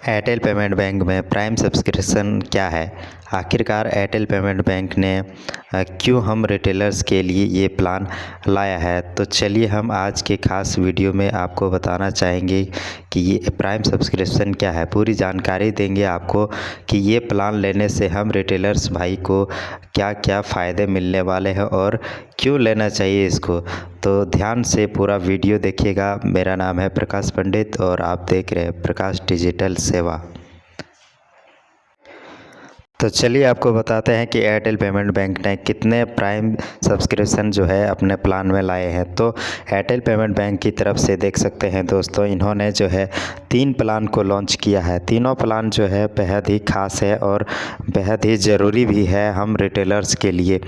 Airtel payment bank में prime subscription क्या है? आखिरकार एयरटेल पेमेंट बैंक ने क्यों हम रिटेलर्स के लिए ये प्लान लाया है। तो चलिए हम आज के ख़ास वीडियो में आपको बताना चाहेंगे कि ये प्राइम सब्सक्रिप्शन क्या है। पूरी जानकारी देंगे आपको कि ये प्लान लेने से हम रिटेलर्स भाई को क्या क्या फ़ायदे मिलने वाले हैं और क्यों लेना चाहिए इसको। तो ध्यान से पूरा वीडियो देखिएगा। मेरा नाम है प्रकाश पंडित और आप देख रहे हैं प्रकाश डिजिटल सेवा। तो चलिए आपको बताते हैं कि एयरटेल पेमेंट बैंक ने कितने प्राइम सब्सक्रिप्शन जो है अपने प्लान में लाए हैं। तो एयरटेल पेमेंट बैंक की तरफ से देख सकते हैं दोस्तों, इन्होंने जो है 3 प्लान को लॉन्च किया है। तीनों प्लान जो है बेहद ही ख़ास है और बेहद ही ज़रूरी भी है हम रिटेलर्स के लिए,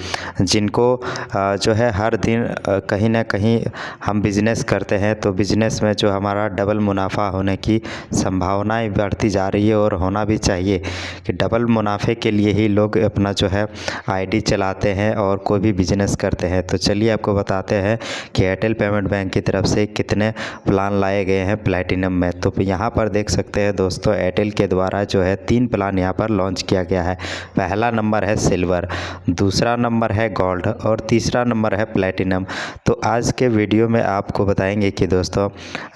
जिनको जो है हर दिन कहीं ना कहीं हम बिज़नेस करते हैं। तो बिज़नेस में जो हमारा डबल मुनाफा होने की संभावनाएं बढ़ती जा रही है और होना भी चाहिए कि डबल मुनाफे के लिए ही लोग अपना जो है आईडी चलाते हैं और कोई भी बिज़नेस करते हैं। तो चलिए आपको बताते हैं कि एयरटेल पेमेंट बैंक की तरफ से कितने प्लान लाए गए हैं प्लैटिनम में। तो यहाँ पर देख सकते हैं दोस्तों, एयरटेल के द्वारा जो है 3 प्लान यहाँ पर लॉन्च किया गया है। पहला नंबर है सिल्वर, दूसरा नंबर है गोल्ड और तीसरा नंबर है प्लैटिनम। तो आज के वीडियो में आपको बताएंगे कि दोस्तों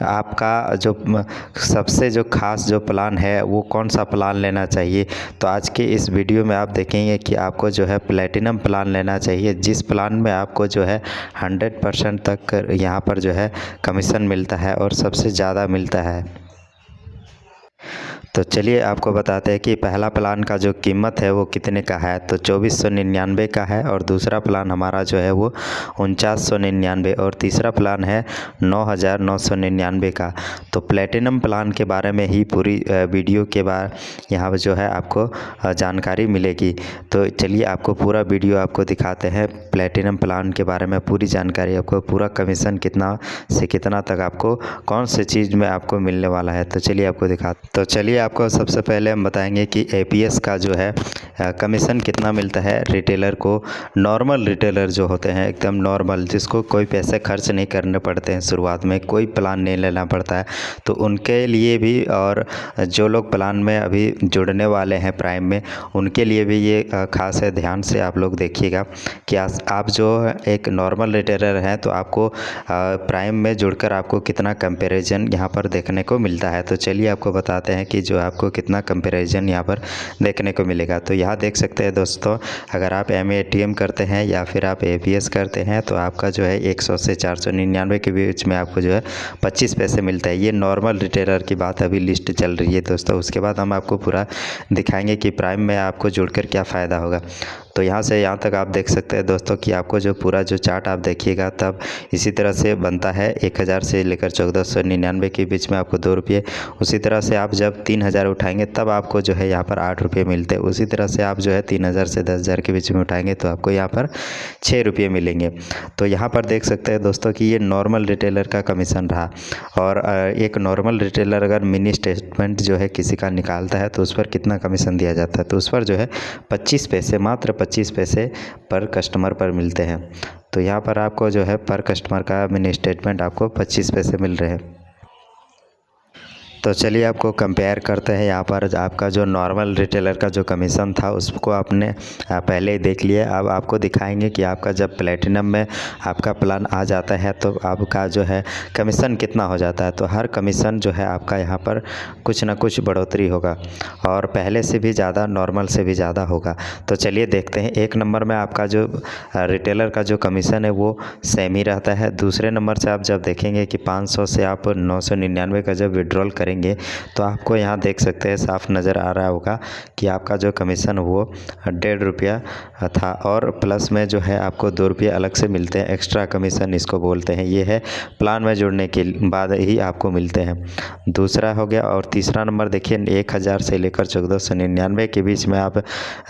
आपका जो सबसे जो ख़ास जो प्लान है वो कौन सा प्लान लेना चाहिए। तो आज के इस वीडियो में आप देखेंगे कि आपको जो है प्लैटिनम प्लान लेना चाहिए, जिस प्लान में आपको जो है 100% तक यहाँ पर जो है कमीशन मिलता है और सबसे ज़्यादा मिलता है। तो चलिए आपको बताते हैं कि पहला प्लान का जो कीमत है वो कितने का है। तो 2499 का है और दूसरा प्लान हमारा जो है वो 4999 और तीसरा प्लान है 9999 का। तो प्लैटिनम प्लान के बारे में ही पूरी वीडियो के बाद यहाँ पर जो है आपको जानकारी मिलेगी। तो चलिए आपको पूरा वीडियो आपको दिखाते हैं प्लैटिनम प्लान के बारे में पूरी जानकारी, आपको पूरा कमीशन कितना से कितना तक आपको कौन से चीज़ में आपको मिलने वाला है। तो चलिए आपको तो चलिए आपको सबसे पहले हम बताएंगे कि एपीएस का जो है कमीशन कितना मिलता है रिटेलर को। नॉर्मल रिटेलर जो होते हैं एकदम नॉर्मल, जिसको कोई पैसे खर्च नहीं करने पड़ते हैं, शुरुआत में कोई प्लान नहीं लेना पड़ता है, तो उनके लिए भी और जो लोग प्लान में अभी जुड़ने वाले हैं प्राइम में, उनके लिए भी ये खास है। ध्यान से आप लोग देखिएगा कि आप जो एक नॉर्मल रिटेलर हैं तो आपको प्राइम में जुड़कर आपको कितना कंपैरिजन यहाँ पर देखने को मिलता है। तो चलिए आपको बताते हैं कि जो आपको कितना कंपैरिजन यहाँ पर देखने को मिलेगा। तो यहाँ देख सकते हैं दोस्तों, अगर आप एमएटीएम करते हैं या फिर आप एपीएस करते हैं तो आपका जो है 100 से 499 के बीच में आपको जो है 25 पैसे मिलता है। ये नॉर्मल रिटेलर की बात अभी लिस्ट चल रही है दोस्तों। उसके बाद हम आपको पूरा दिखाएंगे कि प्राइम में आपको जुड़कर क्या फ़ायदा होगा। तो यहाँ से यहाँ तक आप देख सकते हैं दोस्तों कि आपको जो पूरा जो चार्ट आप देखिएगा तब इसी तरह से बनता है। 1000 से लेकर 1499 के बीच में आपको 2 रुपये, उसी तरह से आप जब 3000 उठाएंगे तब आपको जो है यहाँ पर 8 रुपये मिलते हैं। उसी तरह से आप जो है 3000 से 10000 के बीच में उठाएंगे तो आपको यहाँ पर 6 रुपये मिलेंगे। तो यहाँ पर देख सकते हैं दोस्तों कि ये नॉर्मल रिटेलर का कमीशन रहा। और एक नॉर्मल रिटेलर अगर मिनी स्टेटमेंट जो है किसी का निकालता है तो उस पर कितना कमीशन दिया जाता है, तो उस पर जो है 25 पैसे, मात्र 25 पैसे पर कस्टमर पर मिलते हैं। तो यहाँ पर आपको जो है पर कस्टमर का मिनी स्टेटमेंट आपको 25 पैसे मिल रहे हैं। तो चलिए आपको कंपेयर करते हैं। यहाँ पर आपका जो नॉर्मल रिटेलर का जो कमीशन था उसको आपने पहले ही देख लिया। अब आपको दिखाएंगे कि आपका जब प्लैटिनम में आपका प्लान आ जाता है तो आपका जो है कमीशन कितना हो जाता है। तो हर कमीशन जो है आपका यहाँ पर कुछ ना कुछ बढ़ोतरी होगा और पहले से भी ज़्यादा, नॉर्मल से भी ज़्यादा होगा। तो चलिए देखते हैं। 1 नंबर में आपका जो रिटेलर का जो कमीशन है वो सेम ही रहता है। दूसरे नंबर से आप जब देखेंगे कि 500 से आप 999 का जब विड्रॉल करेंगे तो आपको यहाँ देख सकते हैं, साफ नज़र आ रहा होगा कि आपका जो कमीशन वो 1.5 रुपया था और प्लस में जो है आपको 2 रुपये अलग से मिलते हैं, एक्स्ट्रा कमीशन इसको बोलते हैं। ये है प्लान में जुड़ने के बाद ही आपको मिलते हैं। दूसरा हो गया। और तीसरा नंबर देखिए, 1000 से लेकर 1499 के बीच में आप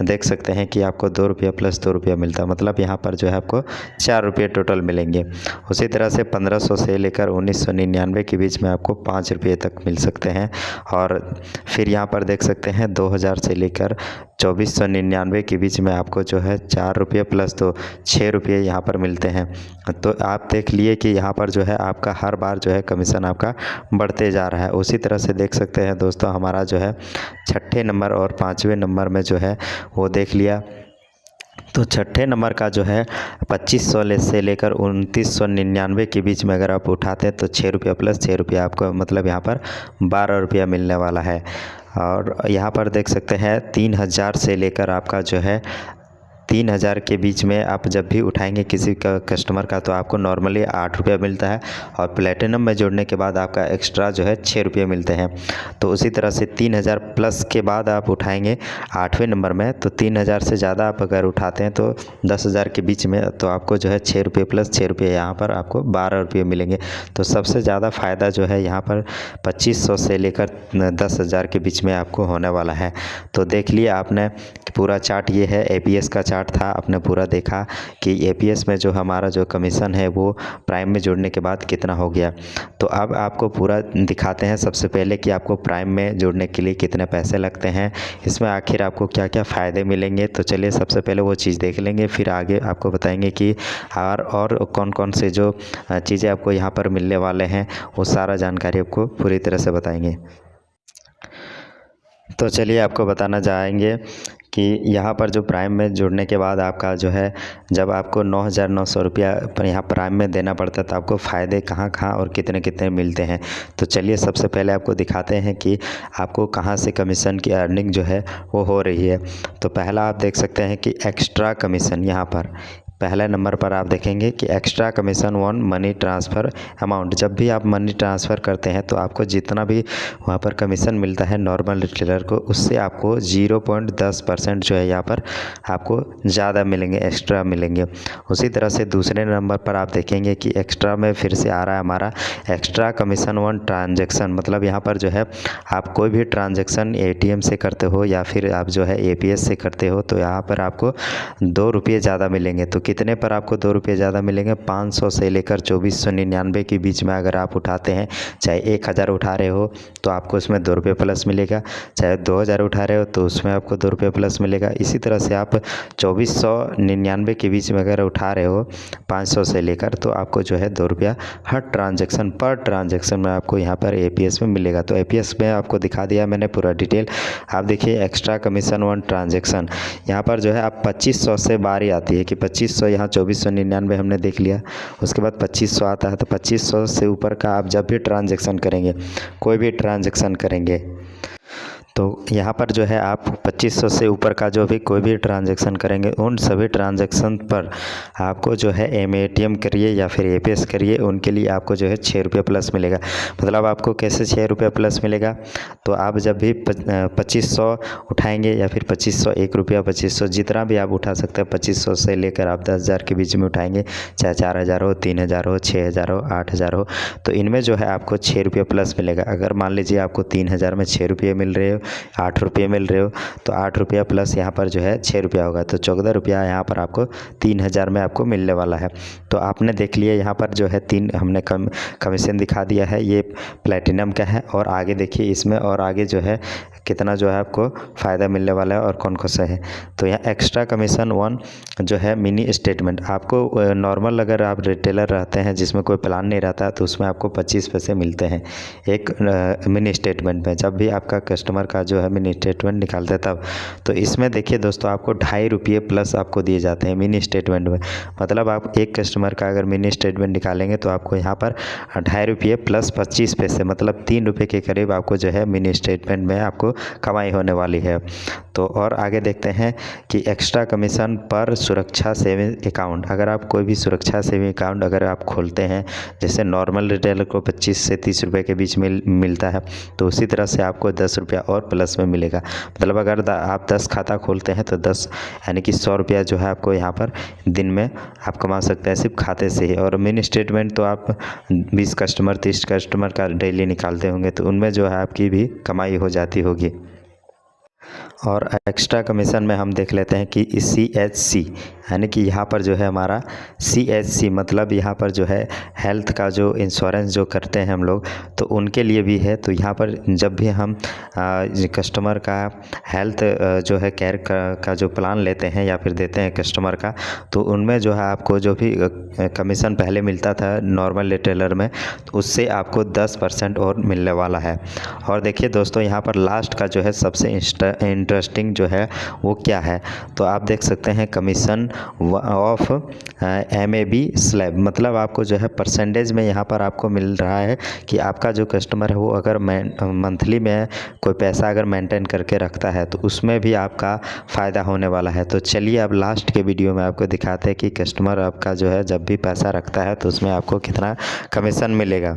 देख सकते हैं कि आपको 2 रुपया प्लस 2 रुपया मिलता है, मतलब यहाँ पर जो है आपको 4 रुपये टोटल मिलेंगे। उसी तरह से 1500 से लेकर 1999 के बीच में आपको 5 रुपये तक मिल सकते हैं। और फिर यहाँ पर देख सकते हैं 2000 से लेकर 2499 के बीच में आपको जो है 4 रुपये प्लस 2 6 रुपये यहाँ पर मिलते हैं। तो आप देख लिए कि यहाँ पर जो है आपका हर बार जो है कमीशन आपका बढ़ते जा रहा है। उसी तरह से देख सकते हैं दोस्तों, हमारा जो है छठे नंबर और 5वें नंबर में जो है वो देख लिया। तो छठे नंबर का जो है 2500 से लेकर 2999 के बीच में अगर आप उठाते हैं तो 6 रुपया प्लस 6 रुपया आपको मतलब यहाँ पर 12 रुपया मिलने वाला है। और यहाँ पर देख सकते हैं 3000 से लेकर आपका जो है 3000 के बीच में आप जब भी उठाएंगे किसी का कस्टमर का तो आपको नॉर्मली 8 रुपया मिलता है, और प्लेटिनम में जोड़ने के बाद आपका एक्स्ट्रा जो है 6 रुपये मिलते हैं। तो उसी तरह से 3000 प्लस के बाद आप उठाएंगे 8वें नंबर में, तो 3000 से ज़्यादा आप अगर उठाते हैं तो 10,000 के बीच में तो आपको जो है 6 रुपये प्लस 6 रुपये यहाँ पर आपको 12 रुपये मिलेंगे। तो सबसे ज़्यादा फ़ायदा जो है यहाँ पर 2500 से लेकर 10,000 के बीच में आपको होने वाला है। तो देख लिया आपने पूरा चार्ट, ये है एपीएस का चार्ट था। आपने पूरा देखा कि एपीएस में जो हमारा जो कमीशन है वो प्राइम में जोड़ने के बाद कितना हो गया। तो अब आपको पूरा दिखाते हैं सबसे पहले कि आपको प्राइम में जोड़ने के लिए कितने पैसे लगते हैं, इसमें आखिर आपको क्या क्या फ़ायदे मिलेंगे। तो चलिए सबसे पहले वो चीज़ देख लेंगे, फिर आगे आपको बताएंगे कि और कौन कौन से जो चीज़ें आपको यहाँ पर मिलने वाले हैं वो सारा जानकारी आपको पूरी तरह से बताएंगे। तो चलिए आपको बताना चाहेंगे कि यहाँ पर जो प्राइम में जुड़ने के बाद आपका जो है जब आपको 9,900 रुपया पर यहाँ प्राइम में देना पड़ता है तो आपको फ़ायदे कहाँ कहाँ और कितने कितने मिलते हैं। तो चलिए सबसे पहले आपको दिखाते हैं कि आपको कहाँ से कमीशन की अर्निंग जो है वो हो रही है। तो पहला आप देख सकते हैं कि एक्स्ट्रा कमीशन, यहाँ पर पहले नंबर पर आप देखेंगे कि extra commission on money transfer amount. जब भी आप मनी ट्रांसफ़र करते हैं तो आपको जितना भी वहाँ पर कमीशन मिलता है नॉर्मल रिटेलर को, उससे आपको 0.10% जो है यहाँ पर आपको ज़्यादा मिलेंगे, एक्स्ट्रा मिलेंगे। उसी तरह से दूसरे नंबर पर आप देखेंगे कि एक्स्ट्रा में फिर से आ रहा है हमारा एक्स्ट्रा कमीशन ऑन ट्रांजेक्शन। मतलब यहाँ पर जो है आप कोई भी ट्रांजेक्शन ATM से करते हो या फिर आप जो है APS से करते हो तो यहाँ पर आपको 2 रुपये ज़्यादा मिलेंगे। तो कितने पर आपको 2 रुपये ज़्यादा मिलेंगे? 500 से लेकर 2499 के बीच में अगर आप उठाते हैं, चाहे 1000 उठा रहे हो तो आपको उसमें 2 रुपये प्लस मिलेगा, चाहे 2000 उठा रहे हो तो उसमें आपको 2 रुपये प्लस मिलेगा। इसी तरह से आप 2499 के बीच में अगर उठा रहे हो 500 से लेकर तो आपको जो है 2 रुपया हर ट्रांजेक्शन पर ट्रांजेक्शन में आपको यहाँ पर APS में मिलेगा। तो APS में आपको दिखा दिया मैंने पूरा डिटेल। आप देखिए एक्स्ट्रा कमीशन ऑन ट्रांजेक्शन, यहाँ पर जो है आप 2500 से बारी आती है कि 2500 यहाँ 2499 हमने देख लिया, उसके बाद 2500 आता है। तो 2500 से ऊपर का आप जब भी ट्रांजेक्शन करेंगे, कोई भी ट्रांजेक्शन करेंगे तो यहाँ पर जो है आप 2500 से ऊपर का जो भी कोई भी ट्रांजेक्शन करेंगे उन सभी ट्रांजेक्शन पर आपको जो है ATM करिए या फिर APS करिए, उनके लिए आपको जो है 6 रुपये प्लस मिलेगा। मतलब आपको कैसे 6 रुपये प्लस मिलेगा? तो आप जब भी 2500 उठाएंगे या फिर 2500 1 रुपया 2500 जितना भी आप उठा सकते हैं, 2500 से लेकर आप 10,000 के बीच में उठाएंगे, चाहे 4000 हो, 3000 हो, 6000 हो, 8000 हो, तो इनमें जो है आपको 6 रुपये प्लस मिलेगा। अगर मान लीजिए आपको 3000 में 6 रुपये मिल रहे हो, 8 रुपये मिल रहे हो तो 8 रुपया प्लस यहाँ पर जो है 6 रुपया होगा, तो 14 रुपया यहाँ पर आपको 3000 में आपको मिलने वाला है। तो आपने देख लिया यहाँ पर जो है 3 हमने कमीशन दिखा दिया है, ये प्लेटिनम का है। और आगे देखिए इसमें और आगे जो है कितना जो है आपको फ़ायदा मिलने वाला है और कौन कौन सा है। तो यहाँ एक्स्ट्रा कमीशन ऑन जो है मिनी स्टेटमेंट, आपको नॉर्मल अगर आप रिटेलर रहते हैं जिसमें कोई प्लान नहीं रहता तो उसमें आपको 25 पैसे मिलते हैं एक मिनी स्टेटमेंट में, जब भी आपका कस्टमर का जो है मिनी स्टेटमेंट निकालते हैं तब। तो इसमें देखिए दोस्तों आपको 2.5 रुपये प्लस आपको दिए जाते हैं मिनी स्टेटमेंट में। मतलब आप एक कस्टमर का अगर मिनी स्टेटमेंट निकालेंगे तो आपको यहाँ पर 2.5 रुपये प्लस 25 पैसे मतलब 3 रुपये के करीब आपको जो है मिनी स्टेटमेंट में आपको कमाई होने वाली है। तो और आगे देखते हैं कि एक्स्ट्रा कमीशन पर सुरक्षा सेविंग अकाउंट, अगर आप कोई भी सुरक्षा सेविंग अकाउंट अगर आप खोलते हैं, जैसे नॉर्मल रिटेलर को 25 से 30 रुपये के बीच में मिलता है, तो उसी तरह से आपको 10 रुपया और प्लस में मिलेगा। मतलब अगर आप 10 खाता खोलते हैं तो 10 यानी कि 100 रुपया जो है आपको यहाँ पर दिन में आप कमा सकते हैं सिर्फ खाते से ही। और मिनी स्टेटमेंट तो आप 20 कस्टमर 30 कस्टमर का डेली निकालते होंगे तो उनमें जो है आपकी भी कमाई हो जाती होगी। और एक्स्ट्रा कमीशन में हम देख लेते हैं कि CHC यानी कि यहाँ पर जो है हमारा CHC मतलब यहाँ पर जो है हेल्थ का जो इंश्योरेंस जो करते हैं हम लोग, तो उनके लिए भी है। तो यहाँ पर जब भी हम कस्टमर का हेल्थ जो है केयर का जो प्लान लेते हैं या फिर देते हैं कस्टमर का, तो उनमें जो है आपको जो भी कमीशन पहले मिलता था नॉर्मल रिटेलर में, तो उससे आपको 10% और मिलने वाला है। और देखिए दोस्तों, यहाँ पर लास्ट का जो है सबसे इंटरेस्टिंग जो है वो क्या है, तो आप देख सकते हैं कमीशन ऑफ MAB स्लैब, मतलब आपको जो है परसेंटेज में यहाँ पर आपको मिल रहा है कि आपका जो कस्टमर है वो अगर मंथली में कोई पैसा अगर मेंटेन करके रखता है तो उसमें भी आपका फ़ायदा होने वाला है। तो चलिए अब लास्ट के वीडियो में आपको दिखाते हैं कि कस्टमर आपका जो है जब भी पैसा रखता है तो उसमें आपको कितना कमीशन मिलेगा।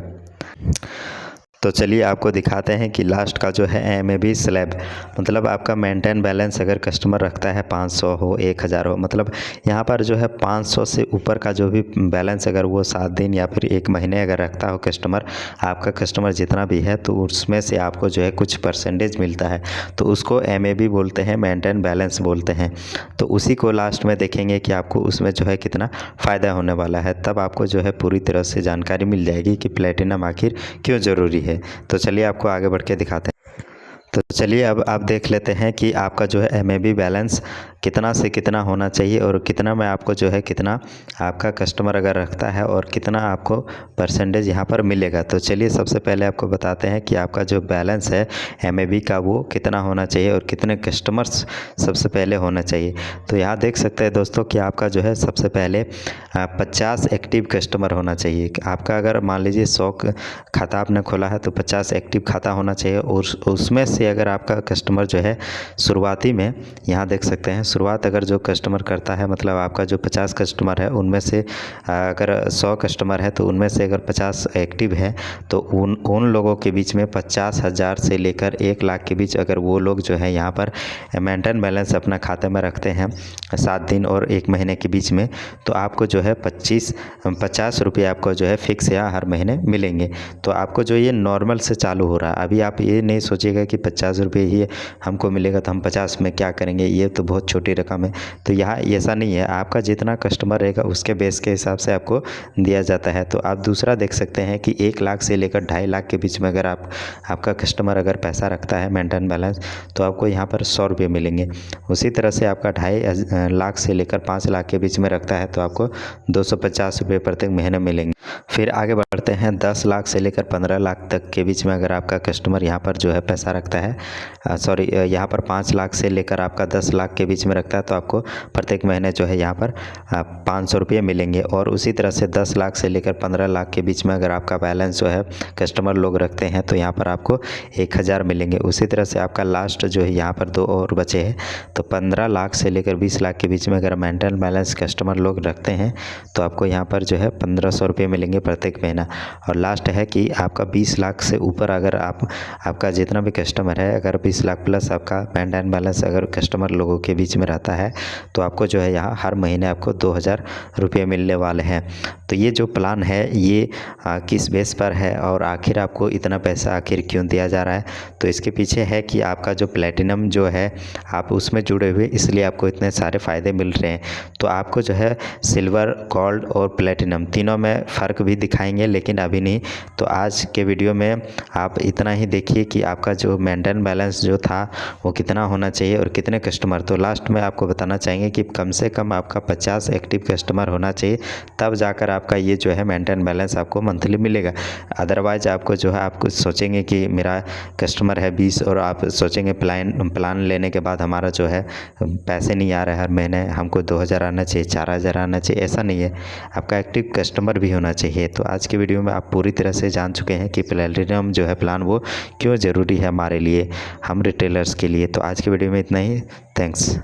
तो चलिए आपको दिखाते हैं कि लास्ट का जो है MAB स्लैब, मतलब आपका मेंटेन बैलेंस अगर कस्टमर रखता है 500 हो 1000 हो, मतलब यहाँ पर जो है 500 से ऊपर का जो भी बैलेंस अगर वो 7 दिन या फिर 1 महीने अगर रखता हो कस्टमर, आपका कस्टमर जितना भी है, तो उसमें से आपको जो है कुछ परसेंटेज मिलता है, तो उसको MAB बोलते हैं, मेंटेन बैलेंस बोलते हैं। तो उसी को लास्ट में देखेंगे कि आपको उसमें जो है कितना फ़ायदा होने वाला है, तब आपको जो है पूरी तरह से जानकारी मिल जाएगी कि प्लेटिनम आखिर क्यों ज़रूरी है। तो चलिए आपको आगे बढ़ के दिखाते हैं। तो चलिए अब आप देख लेते हैं कि आपका जो है MAB बैलेंस कितना से कितना होना चाहिए और कितना में आपको जो है कितना आपका कस्टमर अगर रखता है और कितना आपको परसेंटेज यहाँ पर मिलेगा। तो चलिए सबसे पहले आपको बताते हैं कि आपका जो बैलेंस है MAB का वो कितना होना चाहिए और कितने कस्टमर्स सबसे पहले होना चाहिए। तो यहाँ देख सकते हैं दोस्तों कि आपका जो है सबसे पहले 50 एक्टिव कस्टमर होना चाहिए। आपका अगर मान लीजिए 100 खाता आपने खोला है तो 50 एक्टिव खाता होना चाहिए, और उसमें से अगर आपका कस्टमर जो है शुरुआती में, यहाँ देख सकते हैं शुरुआत अगर जो कस्टमर करता है, मतलब आपका जो 50 कस्टमर है उनमें से अगर 100 कस्टमर है तो उनमें से अगर 50 एक्टिव है, तो उन लोगों के बीच में 50,000 से लेकर 1 लाख के बीच अगर वो लोग जो है यहाँ पर मेंटेन बैलेंस अपना खाते में रखते हैं 7 दिन और 1 महीने के बीच में, तो आपको जो है 50 रुपये आपको जो है फिक्स या हर महीने मिलेंगे। तो आपको जो ये नॉर्मल से चालू हो रहा है, अभी आप ये नहीं सोचिएगा कि 50 रुपये ही हमको मिलेगा तो हम 50 में क्या करेंगे, ये तो बहुत छोटी रकम है। तो यहाँ ऐसा नहीं है, आपका जितना कस्टमर रहेगा उसके बेस के हिसाब से आपको दिया जाता है। तो आप दूसरा देख सकते हैं कि 1 लाख से लेकर 2.5 लाख के बीच में अगर आपका कस्टमर अगर पैसा रखता है मेंटेन बैलेंस, तो आपको यहाँ पर 100 रुपये मिलेंगे। उसी तरह से आपका 2.5 लाख से लेकर 5 लाख के बीच में रखता है तो आपको 250 रुपये प्रत्येक महीने मिलेंगे। फिर आगे बढ़ते हैं 10 लाख से लेकर 15 लाख तक के बीच में अगर आपका कस्टमर यहाँ पर जो है पैसा रखता है, यहाँ पर 5 लाख से लेकर आपका 10 लाख के बीच में रखता है तो आपको प्रत्येक महीने जो है यहाँ पर 500 रुपये मिलेंगे। और उसी तरह से 10 लाख से लेकर 15 लाख के बीच में अगर आपका बैलेंस जो है कस्टमर लोग रखते हैं तो यहाँ पर आपको 1000 मिलेंगे। उसी तरह से आपका लास्ट जो है यहाँ पर 2 और बचे हैं, तो 15 लाख से लेकर 20 लाख के बीच में अगर मेंटेन बैलेंस कस्टमर लोग रखते हैं तो आपको यहाँ पर जो है 1500 रुपये मिलेंगे प्रत्येक महीना। और लास्ट है कि आपका 20 लाख से ऊपर अगर आपका जितना भी कस्टमर है, अगर 20 लाख प्लस आपका मेंटेन बैलेंस अगर कस्टमर लोगों के बीच में रहता है तो आपको जो है यहाँ हर महीने आपको 2000 रुपये मिलने वाले हैं। तो ये जो प्लान है ये किस बेस पर है और आखिर आपको इतना पैसा आखिर क्यों दिया जा रहा है, तो इसके पीछे है कि आपका जो प्लेटिनम जो है आप उसमें जुड़े हुए, इसलिए आपको इतने सारे फ़ायदे मिल रहे हैं। तो आपको जो है सिल्वर, गोल्ड और प्लेटिनम तीनों में फ़र्क भी दिखाएंगे, लेकिन अभी नहीं। तो आज के वीडियो में आप इतना ही देखिए कि आपका जो मेंटेन बैलेंस जो था वो कितना होना चाहिए और कितने कस्टमर। तो लास्ट में आपको बताना चाहेंगे कि कम से कम आपका 50 एक्टिव कस्टमर होना चाहिए, तब जाकर आपका ये जो है मेंटेन बैलेंस आपको मंथली मिलेगा। अदरवाइज आपको जो है आपको सोचेंगे कि मेरा कस्टमर है 20 और आप सोचेंगे प्लान लेने के बाद हमारा जो है पैसे नहीं आ रहे हर महीने, हमको 2000 आना चाहिए, 4000 आना चाहिए, ऐसा नहीं है। आपका एक्टिव कस्टमर भी होना चाहिए। तो आज की वीडियो में आप पूरी तरह से जान चुके हैं कि प्लेटिनम जो है प्लान वो क्यों ज़रूरी है हमारे लिए, हम रिटेलर्स के लिए। तो आज की वीडियो में इतना ही। थैंक्स।